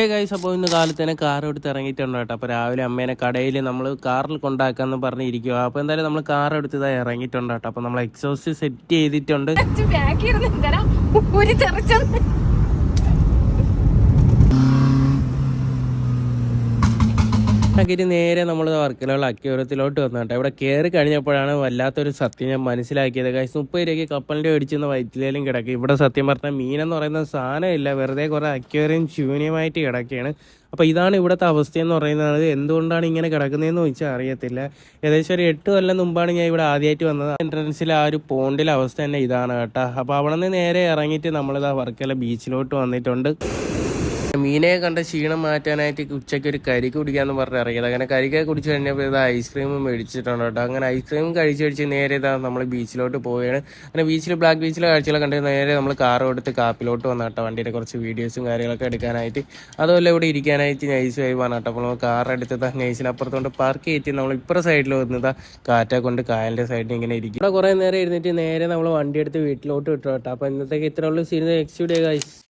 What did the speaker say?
Guys, അപ്പോൾ ഇന്ന് കാലത്ത് തന്നെ കാർ എടുത്ത് ഇറങ്ങിയിട്ടുണ്ട് കേട്ടോ. അപ്പോൾ രാവിലെ അമ്മേനെ കടയിൽ നമ്മൾ കാറിൽ കൊണ്ടാക്കാമെന്ന് പറഞ്ഞിരിക്കുക. അപ്പോൾ എന്തായാലും നമ്മൾ കാർ എടുത്ത് ഇതാ ഇറങ്ങിയിട്ടുണ്ട് കേട്ടോ. അപ്പോൾ നമ്മൾ എക്സോസ്റ്റ് സെറ്റ് ചെയ്തിട്ടുണ്ട്. ിട്ട് നേരെ നമ്മൾ വർക്കലുള്ള അക്യൂരത്തിലോട്ട് വന്നു കേട്ടോ. ഇവിടെ കയറി കഴിഞ്ഞപ്പോഴാണ് വല്ലാത്തൊരു സത്യം ഞാൻ മനസ്സിലാക്കിയത്. ഗൈസ്, 30 രൂപയ്ക്ക് കപ്പലിൻ്റെ മേടിച്ചെന്ന് വയറ്റിലേലും കിടക്കും. ഇവിടെ സത്യം പറഞ്ഞാൽ മീനെന്ന് പറയുന്ന സാധനമില്ല, വെറുതെ കുറേ അക്വേറിയം ശൂന്യമായിട്ട് കിടക്കുകയാണ്. അപ്പോൾ ഇതാണ് ഇവിടുത്തെ അവസ്ഥയെന്ന് പറയുന്നത്. എന്തുകൊണ്ടാണ് ഇങ്ങനെ കിടക്കുന്നതെന്ന് ചോദിച്ചാൽ അറിയത്തില്ല. ഏകദേശം ഒരു 8 കൊല്ലം മുമ്പാണ് ഞാൻ ഇവിടെ ആദ്യമായിട്ട് വന്നത്. എൻട്രൻസിലെ ആ ഒരു പോണ്ടിലെ അവസ്ഥ തന്നെ ഇതാണ് കേട്ടോ. അപ്പോൾ അവിടെ നിന്ന് നേരെ ഇറങ്ങിയിട്ട് നമ്മളിതാ വർക്കല ബീച്ചിലോട്ട് വന്നിട്ടുണ്ട്. മീനെ കണ്ട ക്ഷീണം മാറ്റാനായിട്ട് ഉച്ചയ്ക്ക് ഒരു കരിക്ക് കുടിക്കാമെന്ന് പറഞ്ഞ് ഇറങ്ങിയത്. അങ്ങനെ കരിക്കൊക്കെ കുടിച്ച് കഴിഞ്ഞപ്പോൾ ഇത് ഐസ്ക്രീമും മേടിച്ചിട്ടുണ്ട് കേട്ടോ. അങ്ങനെ ഐസ്ക്രീം കഴിച്ച് നേരെ ഇതാ നമ്മൾ ബീച്ചിലോട്ട് പോവുകയാണ്. അങ്ങനെ ബ്ലാക്ക് ബീച്ചിലെ കാഴ്ചകളൊക്കെ കണ്ട് നേരെ നമ്മൾ കാർ എടുത്ത് കാപ്പിലോട്ട് വന്നു കേട്ടോ. വണ്ടിയുടെ കുറച്ച് വീഡിയോസും കാര്യങ്ങളൊക്കെ എടുക്കാനായിട്ട്, അതുപോലെ ഇവിടെ ഇരിക്കാനായിട്ട് നൈസ് വൈബാണ് കേട്ടോ. അപ്പോൾ നമ്മൾ കാർ എടുത്ത് നൈസിനപ്പുറത്തോണ്ട് പാർക്ക് ചെയ്തിട്ട് നമ്മൾ ഇപ്പുറ സൈഡിൽ വന്നതാ കാറ്റ കൊണ്ട് കായലിൻ്റെ സൈഡിൽ ഇങ്ങനെ ഇരിക്കും. ഇവിടെ കുറേ നേരം ഇരുന്നിട്ട് നേരെ നമ്മൾ വണ്ടി എടുത്ത് വീട്ടിലോട്ട് വിട്ടു കേട്ടോ. അപ്പോൾ ഇന്നത്തേക്ക് ഇത്ര ഉള്ളൂ. Serious excused guys.